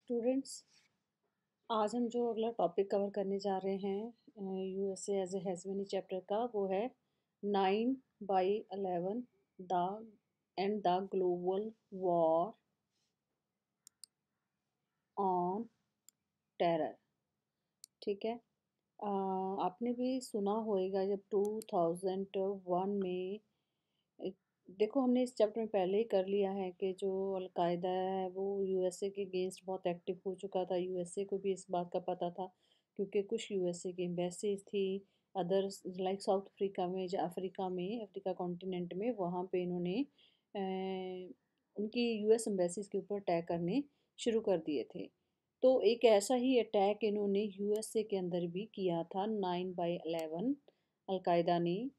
Students, आज हम जो अगला टॉपिक कवर करने जा रहे हैं USA as a hegemon chapter का, वो है 9/11 the end the global war on terror. ठीक है। आपने भी सुना होगा जब 2001 में एक- देखो, हमने इस चैप्टर में पहले ही कर लिया है कि जो अलकायदा है वो यूएसए के अगेंस्ट बहुत एक्टिव हो चुका था। यूएसए को भी इस बात का पता था, क्योंकि कुछ यूएसए की एम्बेसीज थी अदर, लाइक साउथ अफ्रीका में, जो अफ्रीका कॉन्टिनेंट में, वहाँ पे इन्होंने उनकी यूएस एम्बेसीज के ऊपर अटैक करने शुरू कर दिए थे। तो एक ऐसा ही अटैक इन्होंने यूएसए के अंदर भी किया था 9/11 अलकायदा ने।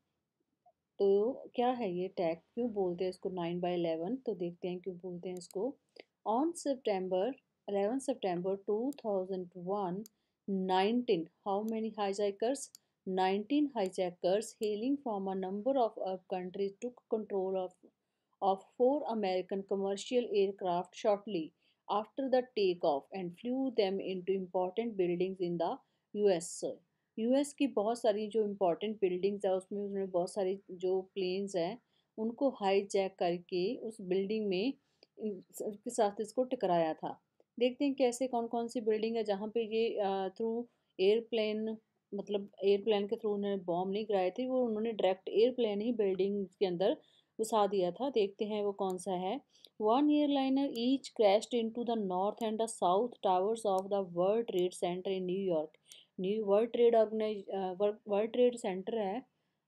तो क्या है ये टैग, क्यों बोलते हैं इसको 9/11? तो देखते हैं क्यों बोलते हैं इसको। On September 11 September 2001, 19 how many hijackers 19 hijackers hailing from a number of Arab countries took control of four American commercial aircraft shortly after the takeoff and flew them into important buildings in the US। US की बहुत सारी जो important buildings है उसमें उन्होंने बहुत सारी जो प्लेन्स हैं उनको हाईजैक करके उस बिल्डिंग में के साथ इसको टकराया था। देखते हैं कैसे, कौन कौन सी बिल्डिंग है जहाँ पे ये थ्रू एयरप्लेन, मतलब एयरप्लेन के थ्रू उन्होंने बॉम्ब नहीं गिराए थे, वो उन्होंने डायरेक्ट एयरप्लेन ही बिल्डिंग के अंदर घुसा दिया था। देखते हैं वो कौन सा है। One airliner each crashed into the north and the south towers of the world trade centre in New York. New world trade centre है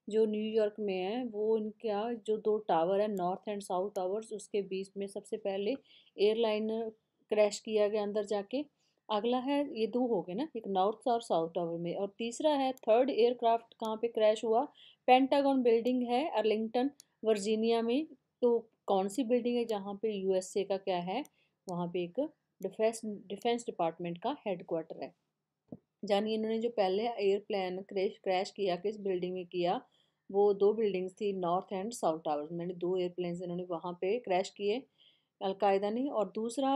जो न्यूयॉर्क में है, वो इनका जो दो टावर है, नॉर्थ एंड साउथ टावर्स, उसके बीच में सबसे पहले एयरलाइनर क्रैश किया गया अंदर जाके। अगला है, ये दो हो गए ना, एक नॉर्थ और साउथ टावर में, और तीसरा है थर्ड एयरक्राफ्ट कहाँ पे क्रैश हुआ? पेंटागन बिल्डिंग है अर्लिंगटन वर्जीनिया में। तो कौन सी बिल्डिंग है जहाँ पे यूएसए का क्या है? वहाँ पे एक डिफेंस डिपार्टमेंट का हेडक्वार्टर है। जानिए, इन्होंने जो पहले एयरप्लेन क्रैश किया किस बिल्डिंग में किया? वो दो बिल्डिंग्स थी, नॉर्थ एंड साउथ टावर्स, मैंने दो एयरप्लेन्स इन्होंने वहाँ पे क्रैश किए अलकायदा ने। और दूसरा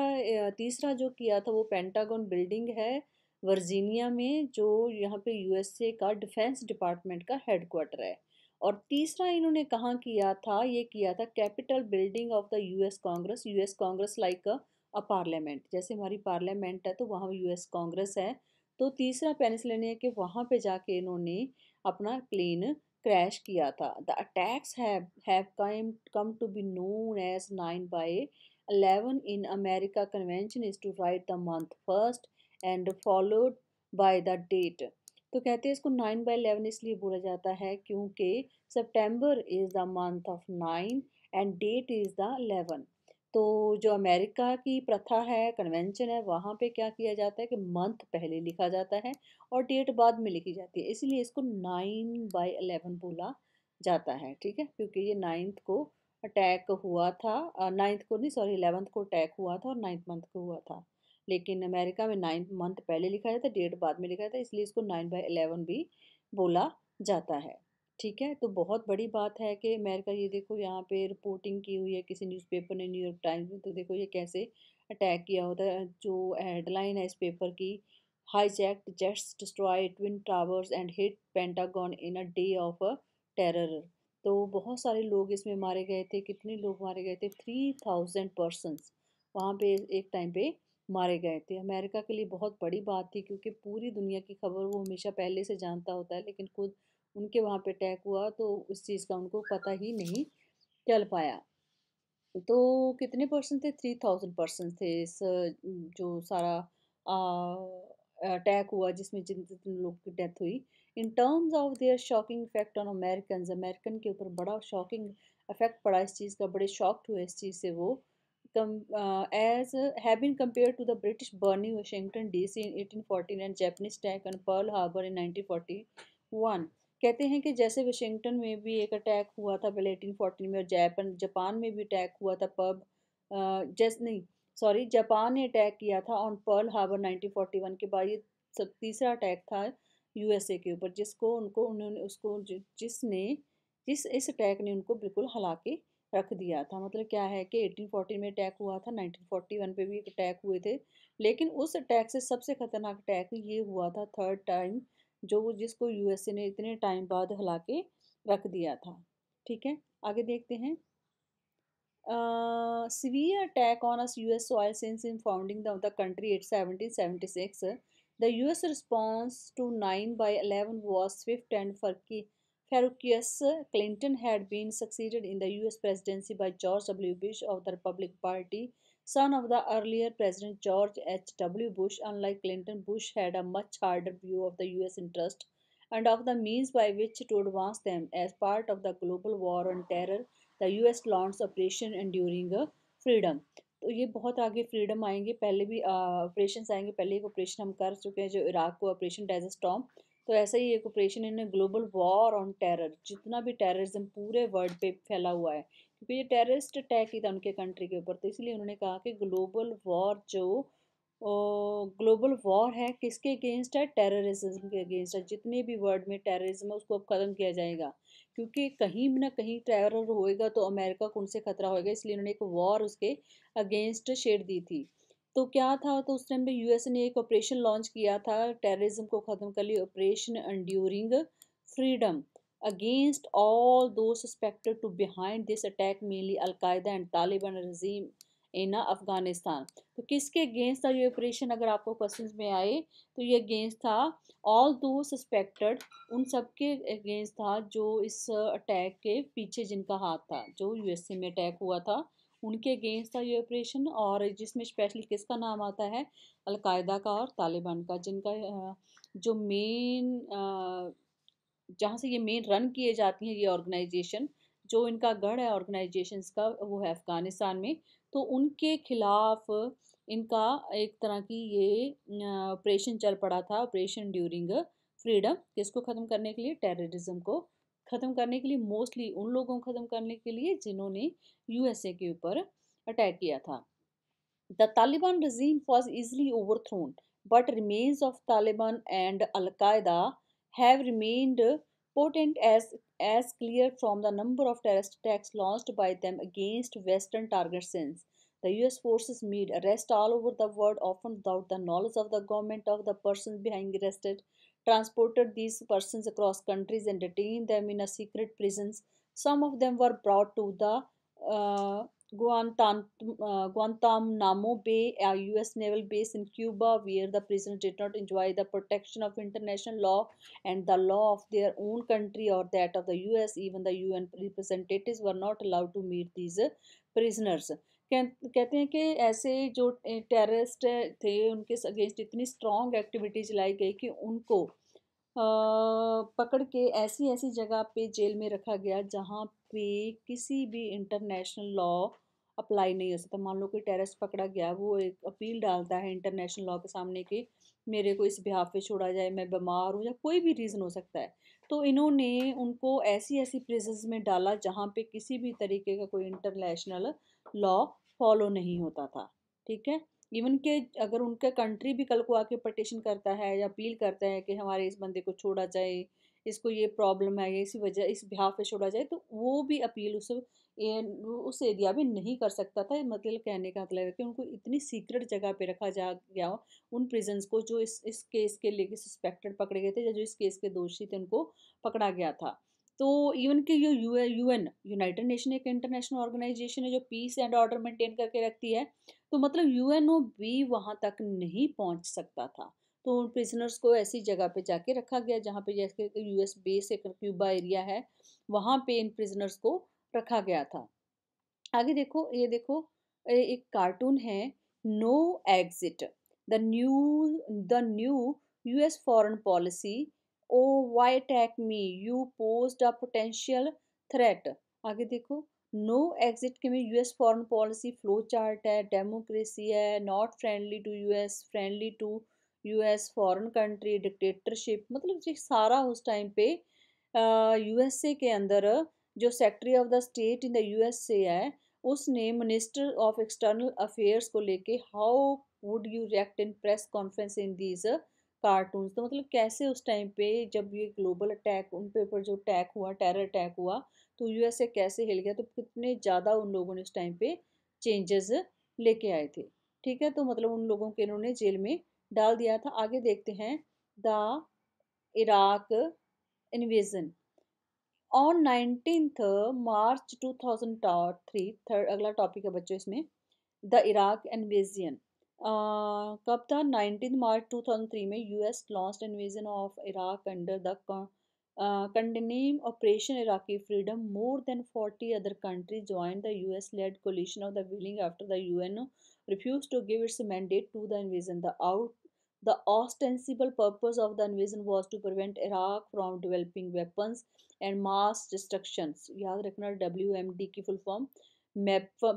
तीसरा जो किया था वो पेंटागन बिल्डिंग है वर्जीनिया में, जो यहाँ पे यूएसए का डिफेंस डिपार्टमेंट का हेडक्वार्टर है। और तीसरा इन्होंने कहाँ किया था? ये किया था capital building of the US Congress like a parliament, जैसे हमारी पार्लियामेंट है तो वहाँ यूएस कांग्रेस है। तो तीसरा पेनिसिलिन है कि वहाँ पे जाके इन्होंने अपना प्लेन क्रैश किया था। The attacks have come to be known as 9/11 in America convention is to write the month first and followed by the date. तो कहते हैं इसको 9/11 इसलिए बोला जाता है क्योंकि September is the month of 9 and date is the 11। तो जो अमेरिका की प्रथा है, कन्वेंशन है, वहाँ पे क्या किया जाता है कि मंथ पहले लिखा जाता है और डेट बाद में लिखी जाती है, इसलिए इसको 9/11 बोला जाता है। ठीक है, क्योंकि ये नाइन्थ को अटैक हुआ था, नाइन्थ को नहीं, सॉरी, 11th को अटैक हुआ था और नाइन्थ मंथ को हुआ था। लेकिन अमेरिका में नाइन्थ मंथ पहले लिखा जाता है, डेट बाद में लिखा जाता है, इसलिए इसको 9/11 भी बोला जाता है। ठीक है, तो बहुत बड़ी बात है कि अमेरिका, ये देखो यहाँ पे रिपोर्टिंग की हुई है किसी न्यूज़पेपर ने, न्यूयॉर्क टाइम्स में, तो देखो ये कैसे अटैक किया होता है। जो हेडलाइन है इस पेपर की, hijacked jets destroy twin towers and hit pentagon in a day of a terror. तो बहुत सारे लोग इसमें मारे गए थे। कितने लोग मारे गए थे? 3000 पर्सनस वहाँ पे एक टाइम पे मारे गए थे। अमेरिका के लिए बहुत बड़ी बात थी, क्योंकि पूरी दुनिया की खबर वो हमेशा पहले से जानता होता है, लेकिन खुद उनके वहाँ पे अटैक हुआ तो उस चीज़ का उनको पता ही नहीं चल पाया। तो कितने पर्सन थे? 3000 पर्सन थे इस जो सारा अटैक हुआ, जिसमें जिन जितने लोग की डेथ हुई। In terms of their shocking effect on American, American के ऊपर बड़ा शॉकिंग इफेक्ट पड़ा इस चीज़ का, बड़े शॉक्ड हुए इस चीज़ से वो। Come as have been compare to the British burning Washington DC in 1814 and Japanese attack on Pearl Harbor in 1941। कहते हैं कि जैसे वाशिंगटन में भी एक अटैक हुआ था पहले 1814 में, और जापान में भी अटैक हुआ था, पब जैस नहीं, सॉरी, जापान ने अटैक किया था ऑन पर्ल हार्बर 1941 के बाद। ये सब तीसरा अटैक था यूएसए के ऊपर, जिसको उनको उन्होंने उसको जिसने जिस इस अटैक ने उनको बिल्कुल हिला के रख दिया था। मतलब क्या है कि 1840 में अटैक हुआ था, 1941 पे भी एक अटैक हुए थे, लेकिन उस अटैक से सबसे खतरनाक अटैक ये हुआ था थर्ड टाइम, जो जिसको यूएसए ने इतने टाइम बाद हिला के रख दिया था। ठीक है, आगे देखते हैं। Severe attack on us U.S. soil since in founding of the country in 1776. The U.S. response to 9/11 was swift and ferocious. Clinton had been succeeded in the U.S. presidency by George W. Bush of the Republican Party, son of the earlier President George H. W. Bush. Unlike Clinton, Bush had a much harder view of the U.S. interest and of the means by which to advance them as part of the global war on terror. The US launch operation enduring freedom. तो ये बहुत आगे freedom आएंगे, पहले भी operation आएंगे। पहले एक ऑपरेशन हम कर चुके हैं जो इराक को, ऑपरेशन डेजर्ट स्टॉर्म। तो ऐसा ही एक ऑपरेशन इन्हें ग्लोबल वॉर ऑन टेरर, जितना भी टेररिज्म पूरे वर्ल्ड पे फैला हुआ है, क्योंकि ये टेररिस्ट अटैक ही था उनके कंट्री के ऊपर, तो इसलिए उन्होंने कहा कि ग्लोबल वॉर जो ग्लोबल वॉर है किसके अगेंस्ट है, टेररिज्म के अगेंस्ट है। जितने भी वर्ल्ड में टेररिज्म है उसको अब ख़त्म किया जाएगा, क्योंकि कहीं ना कहीं टेरर होएगा तो अमेरिका को उनसे खतरा होएगा, इसलिए उन्होंने एक वॉर उसके अगेंस्ट छेड़ दी थी। तो क्या था, तो उस टाइम पे यूएस ने एक ऑपरेशन लॉन्च किया था टेररिज्म को ख़त्म कर लिया, operation enduring freedom against all those suspected to behind this attack, mainly Al Qaeda and Taliban regime in Afghanistan. तो किसके अगेंस्ट था ये ऑपरेशन, अगर आपको क्वेश्चंस में आए तो ये अगेंस्ट था ऑल दो सस्पेक्टेड, उन सब के अगेंस्ट था जो इस अटैक के पीछे जिनका हाथ था, जो यूएसए में अटैक हुआ था उनके अगेंस्ट था ये ऑपरेशन। और जिसमें स्पेशली किसका नाम आता है, अलकायदा का और तालिबान का, जिनका जो मेन जहाँ से ये मेन रन किए जाती हैं ये ऑर्गेनाइजेशन, जो इनका गढ़ है ऑर्गेनाइजेशंस का वो है अफ़गानिस्तान में। तो उनके खिलाफ इनका एक तरह की ये ऑपरेशन चल पड़ा था, ऑपरेशन ड्यूरिंग फ्रीडम, किसको ख़त्म करने के लिए, टेररिज्म को ख़त्म करने के लिए, मोस्टली उन लोगों को ख़त्म करने के लिए जिन्होंने यूएसए के ऊपर अटैक किया था। The Taliban regime was easily overthrown, but remains of Taliban and Al Qaeda have remained potent as clear from the number of terrorist attacks launched by them against Western targets since. The US forces made arrests all over the world, often without the knowledge of the government of the persons being arrested, transported these persons across countries and detained them in a secret prisons. Some of them were brought to the uh, Guantanamo Bay, a US naval base in Cuba, where the prisoners did not enjoy the protection of international law and the law of their own country or that of the US. Even the UN representatives were not allowed to meet these prisoners. कहते हैं कि ऐसे जो terrorist थे उनके against इतनी strong activity चलाई गई कि उनको पकड़ के ऐसी ऐसी जगह पे जेल में रखा गया जहाँ पे किसी भी इंटरनेशनल लॉ अप्लाई नहीं हो सकता। मान लो कोई टेररिस्ट पकड़ा गया, वो एक अपील डालता है इंटरनेशनल लॉ के सामने कि मेरे को इस बिहाफ पे छोड़ा जाए, मैं बीमार हूँ, या कोई भी रीज़न हो सकता है। तो इन्होंने उनको ऐसी ऐसी प्रिजन्स में डाला जहाँ पे किसी भी तरीके का कोई इंटरनेशनल लॉ फॉलो नहीं होता था। ठीक है, इवन के अगर उनका कंट्री भी कल को आके पटिशन करता है या अपील करता है कि हमारे इस बंदे को छोड़ा जाए, इसको ये प्रॉब्लम है, या इसी वजह इस बिहाफ पे छोड़ा जाए, तो वो भी अपील उस एरिया में नहीं कर सकता था। मतलब कहने का मतलब है कि उनको इतनी सीक्रेट जगह पे रखा जा गया उन प्रिजन्स को जो इस केस के लेके सस्पेक्टेड पकड़े गए थे, या जो इस केस के दोषी थे उनको पकड़ा गया था। तो इवन कि जो यूएन यूनाइटेड नेशन एक इंटरनेशनल ऑर्गेनाइजेशन है जो पीस एंड ऑर्डर मेंटेन करके रखती है, तो मतलब यूएनओ भी वहाँ तक नहीं पहुँच सकता था। तो उन प्रिजनर्स को ऐसी जगह पे जाके रखा गया जहाँ पे जैसे यूएस बेस एक क्यूबा एरिया है, वहाँ पे इन प्रिजनर्स को रखा गया था। आगे देखो, ये देखो एक कार्टून है, no exit, the new US foreign policy, oh why attack me, you posed a potential threat. आगे देखो, नो एग्जिट के में US foreign policy flow chart है, डेमोक्रेसी है, not friendly to US, friendly to US, foreign country, dictatorship. मतलब ये सारा उस टाइम पे यूएसए के अंदर जो secretary of the state in the USA है, उसने मिनिस्टर ऑफ एक्सटर्नल अफेयर्स को लेके how would you react in press conference in these cartoons, तो मतलब कैसे उस टाइम पे जब ये ग्लोबल अटैक उन पे ऊपर जो अटैक हुआ, टेरर अटैक हुआ, तो यूएसए कैसे हिल गया, तो कितने ज़्यादा उन लोगों ने उस टाइम पे चेंजेस लेके आए थे। ठीक है, तो मतलब उन लोगों के इन्होंने जेल में डाल दिया था। आगे देखते हैं the Iraq invasion on 19th March 2003। Third अगला टॉपिक है बच्चों इसमें, द इराक इन्वेजन। कब था? 19 मार्च 2003 में US launched invasion of Iraq under the codename operation Iraqi freedom. More than 40 other countries join the US led coalition of the willing after the UN refused to give its mandate to the invasion. The ostensible purpose of the invasion was to prevent Iraq from developing weapons and mass destructions. याद रखना WMD की full form,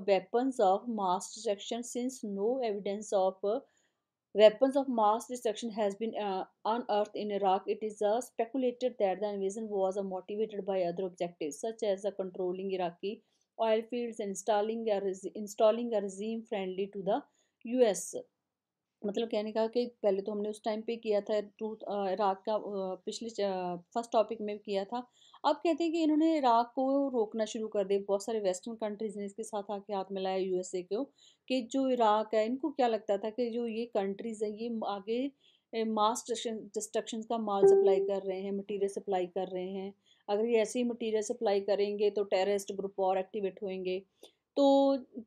weapons of mass destruction. Since no evidence of weapons of mass destruction has been unearthed in Iraq, it is speculated that the invasion was motivated by other objectives, such as controlling Iraqi oil fields and installing a regime friendly to the US. मतलब कहने का कि पहले तो हमने उस time पे किया था इराक का, पिछले फर्स्ट टॉपिक में किया था। अब कहते हैं कि इन्होंने इराक को रोकना शुरू कर दिया। बहुत सारे वेस्टर्न कंट्रीज ने इसके साथ आके हाथ मिलाया यूएसए को, कि जो इराक है, इनको क्या लगता था कि जो ये कंट्रीज हैं ये आगे मास डिस्ट्रक्शन का माल सप्लाई कर रहे हैं, मटीरियल सप्लाई कर रहे हैं। अगर ये ऐसे ही मटीरियल सप्लाई करेंगे तो टेररिस्ट ग्रुप और एक्टिवेट होंगे। तो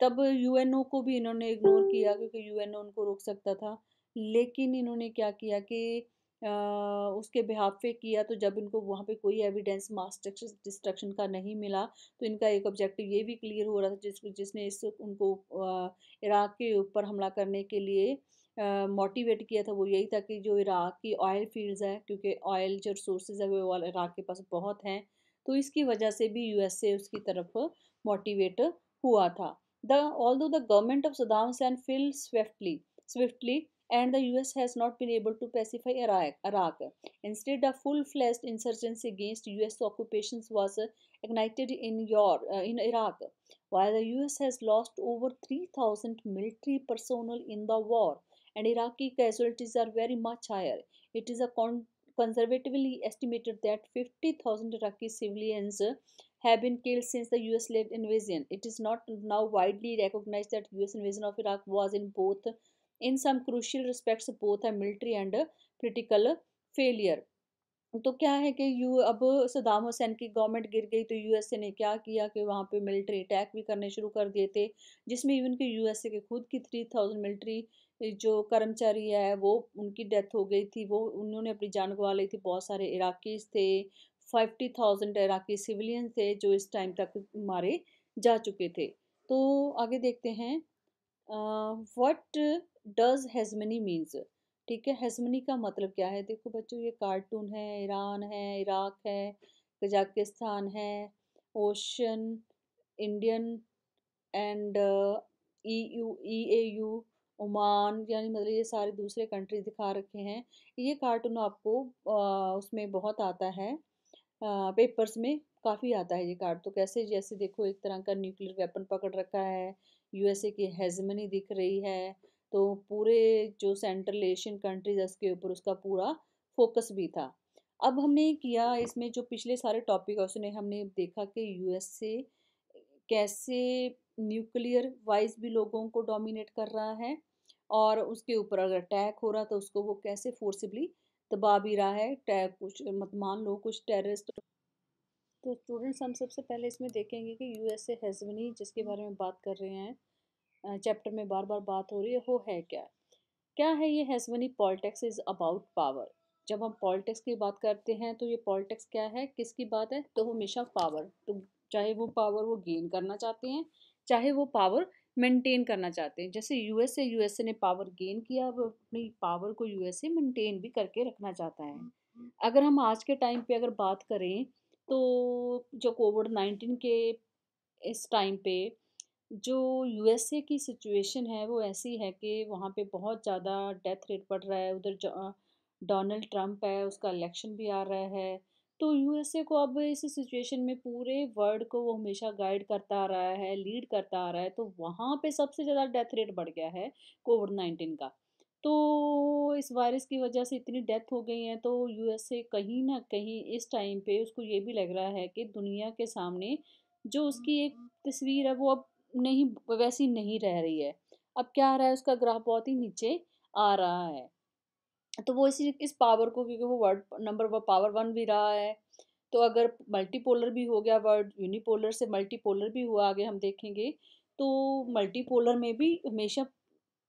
तब यूएनओ को भी इन्होंने इग्नोर किया, क्योंकि यूएनओ उनको रोक सकता था। लेकिन इन्होंने क्या किया कि उसके बिहाफ पे किया, तो जब इनको वहाँ पे कोई एविडेंस मास डिस्ट्रक्शन का नहीं मिला, तो इनका एक ऑब्जेक्टिव ये भी क्लियर हो रहा था, जिसने इस उनको इराक के ऊपर हमला करने के लिए मोटिवेट किया था, वो यही था कि जो इराक की ऑयल फील्ड्स है, क्योंकि ऑयल जो रिसोर्सेज है वो इराक के पास बहुत हैं, तो इसकी वजह से भी यूएसए उसकी तरफ मोटिवेट हुआ था। Although the government of Saddam Hussein fell swiftly, and the US has not been able to pacify Iraq. Instead, a full-fledged insurgency against US occupations was ignited in Iraq. While the US has lost over 3,000 military personnel in the war, and Iraqi casualties are very much higher, it is conservatively estimated that 50,000 Iraqi civilians have been killed since the US-led invasion. It is not now widely recognized that US invasion of Iraq was in some crucial respects, both a military and a political failure. तो क्या है कि अब सदाम हुसैन की government गिर गई, तो USA ने क्या किया कि वहाँ पे मिलिट्री अटैक भी करने शुरू कर दिए थे, जिसमें इवन के यूएसए के खुद की 3,000 मिलिट्री जो कर्मचारी है वो उनकी डेथ हो गई थी, वो उन्होंने अपनी जान गंवा ली थी। बहुत सारे इराकीज थे, 50,000 इराकी सिविलियन थे जो इस टाइम तक मारे जा चुके थे। तो आगे देखते हैं, व्हाट डज हेजमनी मीन्स। ठीक है, हेजमनी का मतलब क्या है? देखो बच्चों, ये कार्टून है, ईरान है, इराक है, कजाकिस्तान है, ओशन, इंडियन एंड ईएयू, ओमान, यानी मतलब ये सारे दूसरे कंट्रीज दिखा रखे हैं। ये कार्टून आपको उसमें बहुत आता है, पेपर्स में काफ़ी आता है ये कार्ड। तो कैसे, जैसे देखो एक तरह का न्यूक्लियर वेपन पकड़ रखा है, यूएसए की हेजमनी दिख रही है, तो पूरे जो सेंट्रल एशियन कंट्रीज है उसके ऊपर उसका पूरा फोकस भी था। अब हमने किया इसमें जो पिछले सारे टॉपिक है उसने हमने देखा कि यूएसए कैसे न्यूक्लियर वाइज भी लोगों को डोमिनेट कर रहा है, और उसके ऊपर अगर अटैक हो रहा तो उसको वो कैसे फोर्सिबली दबा भी रहा है। कुछ मत मान लो कुछ टेररिस्ट। तो स्टूडेंट्स, हम सबसे पहले इसमें देखेंगे कि यूएसए हेजमनी जिसके बारे में बात कर रहे हैं, चैप्टर में बार बार बात हो रही है, वो है क्या? क्या है ये hegemony? Politics is about power. जब हम पॉलिटिक्स की बात करते हैं तो ये पॉलिटिक्स क्या है, किसकी बात है? तो हमेशा पावर, तो चाहे वो पावर वो गेन करना चाहते हैं, चाहे वो पावर मेंटेन करना चाहते हैं। जैसे यूएसए ने पावर गेन किया, अब अपनी पावर को यूएसए मेंटेन भी करके रखना चाहता है। अगर हम आज के टाइम पे अगर बात करें, तो जो कोविड-19 के इस टाइम पे जो यूएसए की सिचुएशन है वो ऐसी है कि वहाँ पे बहुत ज़्यादा डेथ रेट बढ़ रहा है। उधर डोनाल्ड ट्रंप है, उसका इलेक्शन भी आ रहा है। तो यूएसए को अब इस सिचुएशन में पूरे वर्ल्ड को वो हमेशा गाइड करता आ रहा है, लीड करता आ रहा है, तो वहाँ पे सबसे ज़्यादा डेथ रेट बढ़ गया है कोविड-19 का। तो इस वायरस की वजह से इतनी डेथ हो गई हैं, तो यूएसए कहीं ना कहीं इस टाइम पे उसको ये भी लग रहा है कि दुनिया के सामने जो उसकी एक तस्वीर है वो अब नहीं, वैसी नहीं रह रही है। अब क्या आ रहा है, उसका ग्राफ बहुत ही नीचे आ रहा है। तो वो इसी इस पावर को, क्योंकि वो वर्ड नंबर पावर वन भी रहा है, तो अगर मल्टीपोलर भी हो गया वर्ड, यूनिपोलर से मल्टीपोलर भी हुआ आगे हम देखेंगे, तो मल्टीपोलर में भी हमेशा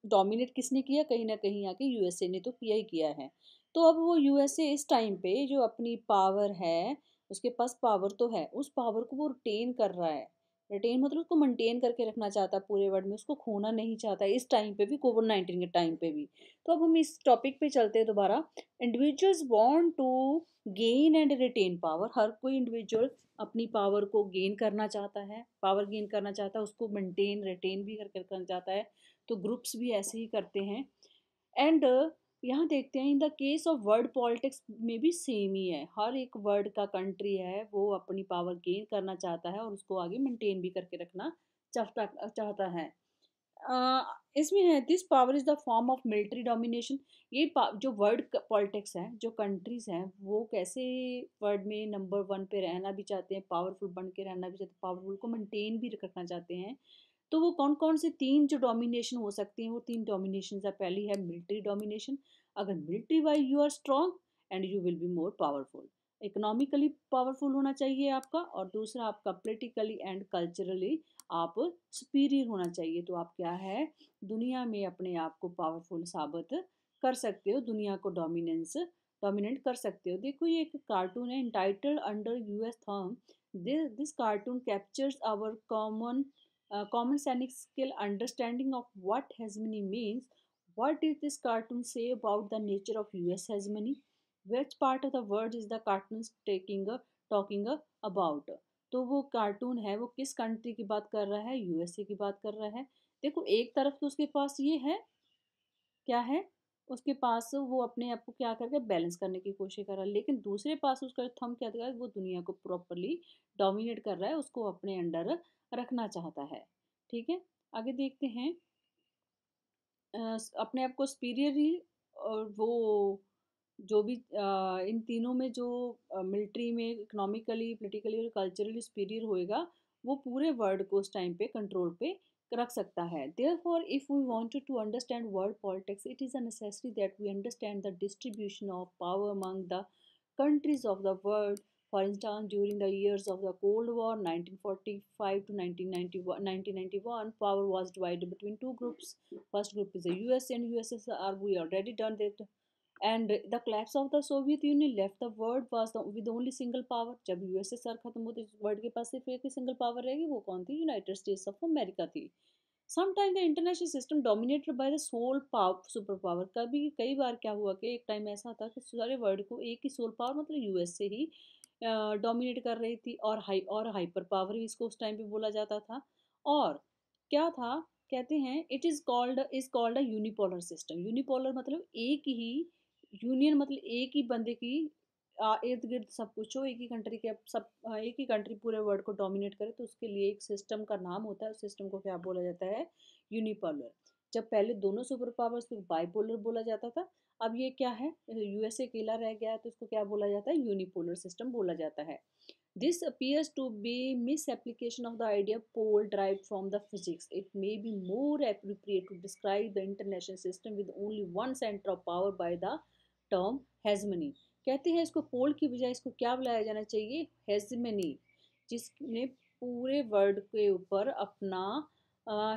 डोमिनेट किसने किया, कहीं ना कहीं आके यूएसए ने तो किया ही किया है। तो अब वो यूएसए इस टाइम पे जो अपनी पावर है, उसके पास पावर तो है, उस पावर को वो रिटेन कर रहा है। रिटेन मतलब उसको मेंटेन करके रखना चाहता है पूरे वर्ल्ड में, उसको खोना नहीं चाहता इस टाइम पे भी, कोविड 19 के टाइम पे भी। तो अब हम इस टॉपिक पे चलते हैं दोबारा। Individuals want to gain and retain power. हर कोई इंडिविजुअल अपनी पावर को गेन करना चाहता है, पावर गेन करना चाहता है, उसको मेंटेन रिटेन भी करके रखना चाहता है। तो ग्रुप्स भी ऐसे ही करते हैं। एंड यहाँ देखते हैं in the case of world politics में भी सेम ही है। हर एक वर्ल्ड का कंट्री है वो अपनी पावर गेन करना चाहता है और उसको आगे मेंटेन भी करके रखना चाहता चाहता है। इसमें है this power is the form of military domination. ये जो वर्ल्ड पॉलिटिक्स है, जो कंट्रीज हैं, वो कैसे वर्ल्ड में नंबर वन पे रहना भी चाहते हैं, पावरफुल बन के रहना भी चाहते हैं, पावरफुल को मेंटेन भी रखना चाहते हैं। तो वो कौन कौन से तीन जो डोमिनेशन हो सकती हैं, वो तीन डोमिनेशन है। पहली है मिलिट्री डोमिनेशन। अगर military wise you are strong and you will be more powerful. Economically powerful होना चाहिए आपका, और दूसरा आपका पोलिटिकली एंड कल्चरली आप सुपीरियर होना चाहिए। तो आप क्या है, दुनिया में अपने आप को पावरफुल साबित कर सकते हो, दुनिया को डोमिनेट कर सकते हो। देखो ये एक कार्टून है इंटाइटल्ड अंडर यूएस थर्म। This cartoon captures our common scenic skill understanding of what hegemony means. What did this cartoon say about the nature of US hegemony? Which part of the word is the cartoon talking about? तो वो cartoon है वो किस country की बात कर रहा है, यूएसए की बात कर रहा है। देखो एक तरफ तो उसके पास ये है, क्या है, उसके पास वो अपने आप को क्या करके बैलेंस करने की कोशिश कर रहा है, लेकिन दूसरे पास उसका थंब क्या कर रहा है, वो दुनिया को प्रॉपरली डोमिनेट कर रहा है, उसको अपने अंडर रखना चाहता है। ठीक है, आगे देखते हैं। अपने आप को सुपीरियरली, और वो जो भी इन तीनों में जो मिलिट्री में इकोनॉमिकली पॉलिटिकली और कल्चरली सुपीरियर होएगा, वो पूरे वर्ल्ड को उस टाइम पे कंट्रोल पे रख सकता है। therefore if we wanted to understand world politics, it is a necessity that we understand the distribution of power among the countries of the world. For instance, during the years of the Cold War 1945 to 1991, power was divided between two groups. First group is the US and USSR. We already done that. And the collapse of the Soviet Union left the world was with only single power. जब USSR खत्म होते world के पास सिर्फ एक ही single power रहेगी, वो कौन थी, यूनाइटेड स्टेट्स ऑफ अमेरिका थी। Sometime the international system dominated by the sole power super power. कभी कई बार क्या हुआ कि एक टाइम ऐसा था कि सारे वर्ल्ड को एक ही सोल पावर मतलब यूएस से ही डोमिनेट कर रही थी, और हाइपर पावर भी इसको उस टाइम पे बोला जाता था। और क्या था, कहते हैं it is called a unipolar system. Unipolar मतलब एक ही यूनियन, मतलब एक ही बंदे की इर्द गिर्द सब कुछ हो, एक ही कंट्री के सब एक ही कंट्री पूरे वर्ल्ड को डोमिनेट करे, तो उसके लिए एक सिस्टम का नाम होता है। उस सिस्टम को क्या बोला जाता है, यूनिपोलर। जब पहले दोनों सुपर पावर्स को बाइपोलर बोला जाता था, अब ये क्या है, यूएसए अकेला रह गया है, तो इसको क्या बोला जाता है, यूनिपोलर सिस्टम बोला जाता है। This appears to be misapplication of the idea pole derived from the physics. It may be more appropriate to describe the international system with only one center of power by the term hegemony. कहते हैं इसको पोल की बजाय इसको क्या बुलाया जाना चाहिए, हेजमनी, जिसने पूरे वर्ल्ड के ऊपर अपना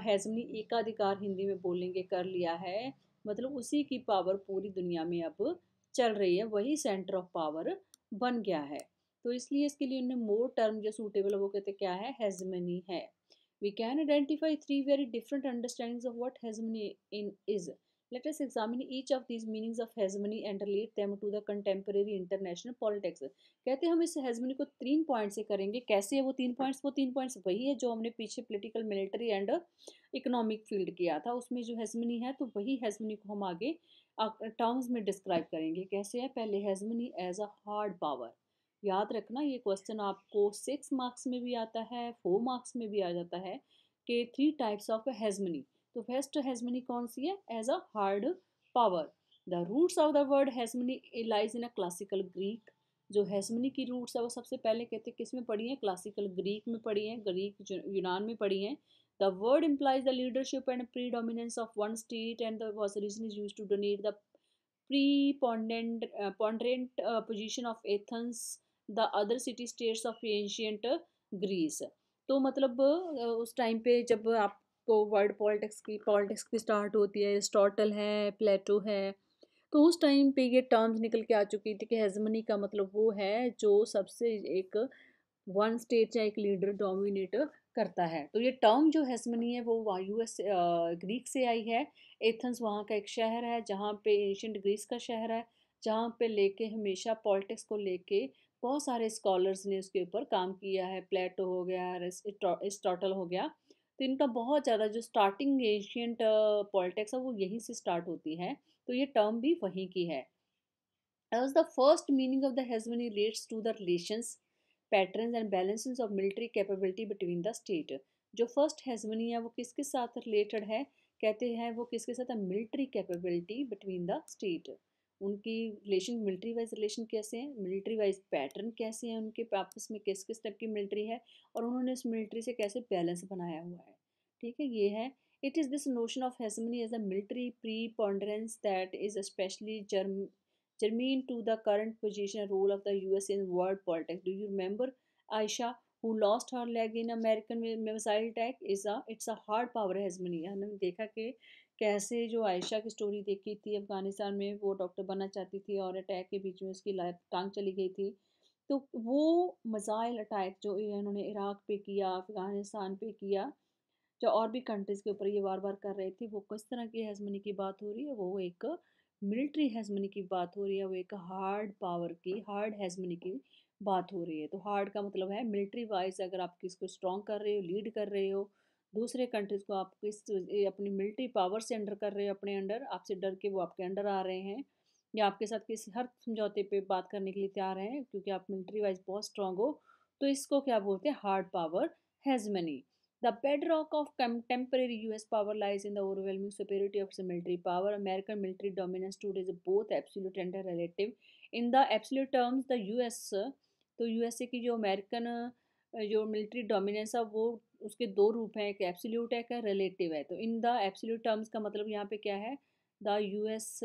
हेजमनी एकाधिकार हिंदी में बोलेंगे कर लिया है। मतलब उसी की पावर पूरी दुनिया में अब चल रही है, वही सेंटर ऑफ पावर बन गया है। तो इसलिए इसके लिए उन्हें मोर टर्म जो सूटेबल है वो कहते क्या है, हेजमनी है। We can identify three very different understandings of what hegemony in is. Let us examine each of these meanings of hegemony and relate them to the contemporary international politics. कहते हैं हम इस हेजमनी को तीन point से करेंगे। कैसे है वो तीन पॉइंट्स, वो तीन पॉइंट्स वही है जो हमने पीछे political military and economic field किया था, उसमें जो हेजमनी है, तो वही हेजमनी को हम आगे टर्म्स में डिस्क्राइब करेंगे। कैसे है, पहले hegemony as a hard power. याद रखना ये क्वेश्चन आपको 6 मार्क्स में भी आता है, 4 मार्क्स में भी आ जाता है कि थ्री टाइप्स ऑफ हेजमनी। तो फर्स्ट हेजमनी कौन सी है, as a hard power. The roots of the word hegemony lies in a classical Greek. जो हेसमनी की रूट्स है वो सबसे पहले कहते हैं किस में पढ़ी है, क्लासिकल ग्रीक में पढ़ी है, ग्रीक यूनान में पढ़ी है। The word implies the leadership and predominance of one state and the was originally used to denote the ponderant position of Athens, the other city states of ancient Greece। तो मतलब उस टाइम पे जब आपको वर्ड पॉलिटिक्स की start होती है, Aristotle है, प्लेटो है, तो उस टाइम पे ये टर्म्स निकल के आ चुकी थी कि हेजमनी का मतलब वो है जो सबसे एक वन स्टेट या एक लीडर डोमिनेट करता है। तो ये टर्म जो हेसमनी है वो वहाँ यूएस ग्रीक से आई है। एथेंस वहाँ का एक शहर है जहाँ पे एंशियंट ग्रीस का शहर है, जहाँ पे लेके हमेशा पॉलिटिक्स को लेके बहुत सारे स्कॉलर्स ने उसके ऊपर काम किया है। प्लेटो हो गया, एरिस्टोटल हो गया। तो इनका बहुत ज़्यादा जो स्टार्टिंग एंशियंट पॉलिटिक्स है वो यहीं से स्टार्ट होती है। तो ये टर्म भी वहीं की है। As the first meaning of the hegemony relates to the relations, patterns and balances of military capability between the state। जो फर्स्ट हेजमनी है वो किसके साथ रिलेटेड है, कहते हैं वो किसके साथ है, military capability between the state. उनकी रिलेशन मिलिट्री वाइज रिलेशन कैसे हैं, मिलिट्री वाइज पैटर्न कैसे हैं, उनके आपस में किस किस टाइप की मिलिट्री है, और उन्होंने उस मिलिट्री से कैसे बैलेंस बनाया हुआ है। ठीक है, ये है। It is this notion of hegemony as a military preponderance that is especially germane to the current position and role of the US in world politics। Do you remember Aisha who lost her leg in American missile attack? It's a hard power hegemony। हमने देखा कि कैसे जो आयशा की story देखी थी, अफगानिस्तान में वो डॉक्टर बनना चाहती थी और अटैक के बीच में उसकी टांग चली गई थी। तो वो मिसाइल अटैक जो इन्होंने इराक पे किया, अफगानिस्तान पे किया, जो और भी कंट्रीज़ के ऊपर ये बार बार कर रहे थे, वो किस तरह की हेजमनी की बात हो रही है, वो एक मिलिट्री हेजमनी की बात हो रही है, वो एक हार्ड पावर की, हार्ड हेजमनी की बात हो रही है। तो हार्ड का मतलब है मिलिट्री वाइज अगर आप किसको स्ट्रॉन्ग कर रहे हो, लीड कर रहे हो, दूसरे कंट्रीज़ को आप किस अपनी मिलिट्री पावर से अंडर कर रहे हो, अपने अंडर, आपसे डर के वो आपके अंडर आ रहे हैं, या आपके साथ किसी हर समझौते पे बात करने के लिए तैयार हैं क्योंकि आप मिलिट्री वाइज बहुत स्ट्रांग हो। तो इसको क्या बोलते हैं, hard power hegemony. The bedrock of contemporary US power lies in the overwhelming superiority of its military power। American military dominance today is both absolute and relative। In the absolute terms, the US, तो USA की जो American जो military dominance है वो उसके दो रूप हैं, एक एब्सोल्यूट है, एक रिलेटिव है। तो इन द एब्सोल्यूट टर्म्स का मतलब यहाँ पे क्या है, the US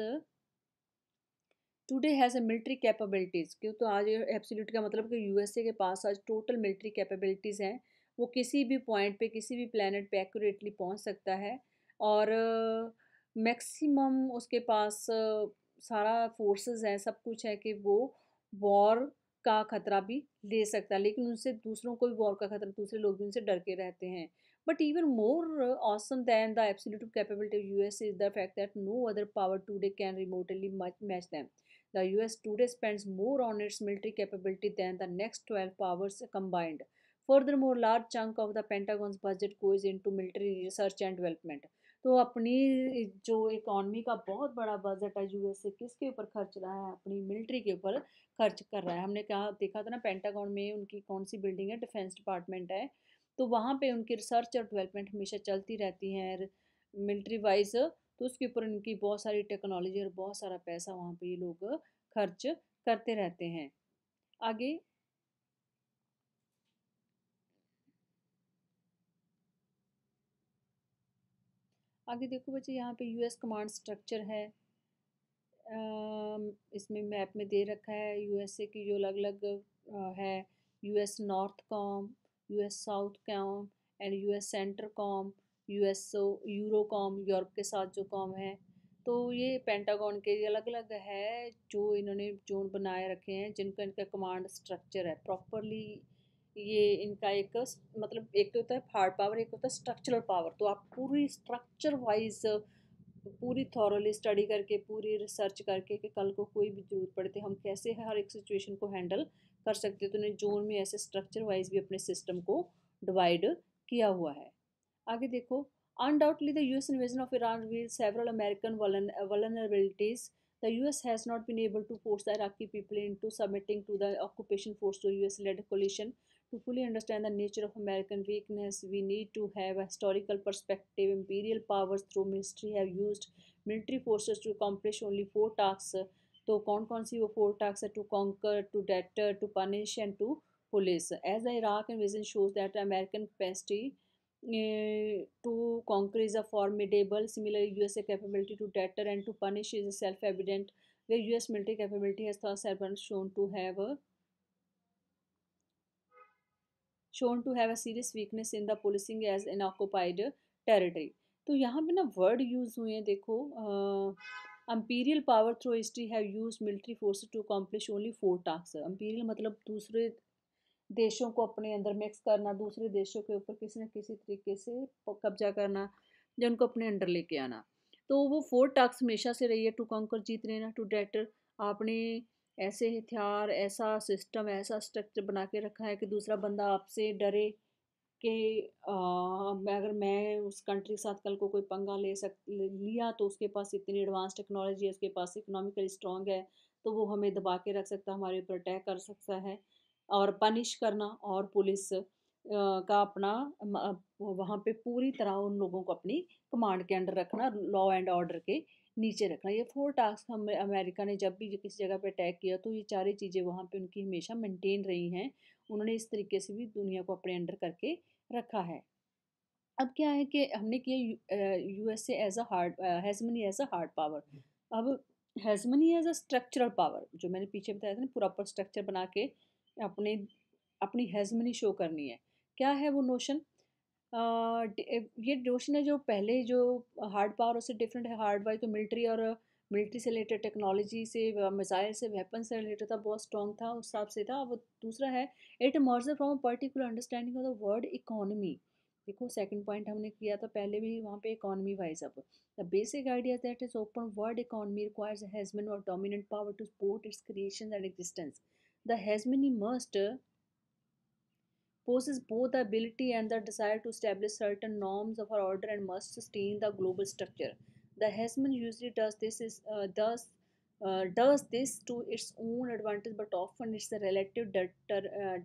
today has a military capabilities. क्यों, तो आज एब्सोल्यूट का मतलब कि यूएसए के पास आज टोटल मिलिट्री कैपेबिलिटीज़ हैं। वो किसी भी पॉइंट पे, किसी भी प्लेनेट पे एक्यूरेटली पहुंच सकता है, और मैक्सिमम उसके पास सारा फोर्सेस है, सब कुछ है कि वो वॉर का खतरा भी ले सकता है। लेकिन उनसे दूसरों को भी वॉर का खतरा, दूसरे लोग भी उनसे डर के रहते हैं। But even more awesome than the absolute capability of US is the fact that no other power today can remotely match them। The US today spends more on its military capability than the next 12 powers combined। Furthermore, large chunk of the Pentagon's budget goes into military research and development। तो अपनी जो economy का बहुत बड़ा budget है US से किसके ऊपर खर्च रहा है, अपनी मिलिट्री के ऊपर खर्च कर रहा है। हमने कहा देखा था ना, पेंटागन में उनकी कौन सी बिल्डिंग है, डिफेंस डिपार्टमेंट है, तो वहाँ पे उनकी रिसर्च और डेवलपमेंट हमेशा चलती रहती है मिलिट्री वाइज। तो उसके ऊपर उनकी बहुत सारी टेक्नोलॉजी और बहुत सारा पैसा वहाँ पे ये लोग खर्च करते रहते हैं। आगे आगे देखो बच्चे, यहाँ पे यूएस कमांड स्ट्रक्चर है। इसमें मैप में दे रखा है यूएसए की जो अलग अलग है, US north com, US south com and US centre com, US euro com, Europe के साथ जो कॉम है। तो ये पेंटागन के अलग अलग है जो इन्होंने जोन बनाए रखे हैं, जिनका इनका कमांड स्ट्रक्चर है प्रॉपरली। ये इनका एक मतलब एक तो होता है हार्ड पावर, एक होता है स्ट्रक्चरल पावर। तो आप पूरी स्ट्रक्चर वाइज पूरी थॉरली स्टडी करके, पूरी रिसर्च करके कि कल को कोई भी ज़रूरत पड़े तो हम कैसे हर एक सिचुएशन को हैंडल कर सकते हैं। तो उन्हें जोन में ऐसे स्ट्रक्चर वाइज भी अपने सिस्टम को डिवाइड किया हुआ है। आगे देखो, undoubtedly the US invasion of Iran revealed several American vulnerabilities। The US has not been able to force the Iraqi people into submitting to the occupation force to US-led coalition। To fully understand the nature of American weakness, we need to have a historical perspective। Imperial powers through history have used military forces to accomplish only 4 tasks। तो कौन कौन सी वो 4 tasks है? To conquer, to deter, to punish and to police. As the Iraq invasion shows that American capacity to conquer is a formidable. Similarly, USA capability to deter and to punish is self-evident, where US military capability has thus been shown to have a serious weakness in the policing as an occupied territory। तो यहाँ पे ना word use हुए हैं, देखो imperial power through history have used military forces to accomplish only 4 tasks। imperial मतलब दूसरे देशों को अपने अंदर मिक्स करना, दूसरे देशों के ऊपर किसी न किसी तरीके से कब्जा करना या उनको अपने अंडर लेके आना। तो वो 4 टास्क हमेशा से रही है। टू कॉन्कर जीत लेना, टू डेटर आपने ऐसे हथियार, ऐसा सिस्टम, ऐसा स्ट्रक्चर बना के रखा है कि दूसरा बंदा आपसे डरे कि अगर मैं उस कंट्री के साथ कल को कोई पंगा लिया तो उसके पास इतनी एडवांस टेक्नोलॉजी है, उसके पास इकोनॉमिकली स्ट्रॉन्ग है, तो वो हमें दबा के रख सकता है, हमारे ऊपर अटैक कर सकता है। और पनिश करना, और पुलिस का अपना वहाँ पे पूरी तरह उन लोगों को अपनी कमांड के अंडर रखना, लॉ एंड ऑर्डर के नीचे रखना। ये 4 टास्क हम अमेरिका ने जब भी किसी जगह पे अटैक किया तो ये चारे चीज़ें वहाँ पे उनकी हमेशा मेंटेन रही हैं। उन्होंने इस तरीके से भी दुनिया को अपने अंडर करके रखा है। अब क्या है कि हमने किया USA as a hard hegemony as a hard power. अब hegemony as a structural power, जो मैंने पीछे बताया था ना, प्रॉपर स्ट्रक्चर बना के अपने अपनी हेजमनी शो करनी है। क्या है वो नोशन? ये नोशन है जो पहले जो हार्ड पावर उससे डिफरेंट है। हार्ड वाइज तो मिलिट्री और मिलिट्री से रिलेटेड, टेक्नोलॉजी से, मिसाइल से, वेपन से रिलेटेड था, बहुत स्ट्रॉन्ग था, उस हिसाब से था। वो दूसरा है, it emerge from a particular understanding of the world economy. देखो सेकंड पॉइंट हमने किया था पहले भी वहाँ पे, इकोनॉमी वाइज। अब the basic idea that is open world economy requires hegemon और dominant power to support its creation and existence. The hegemony must possesses both the ability and the desire to establish certain norms of our order and must sustain the global structure. The hegemon usually does this to its own advantage, but often it's a relative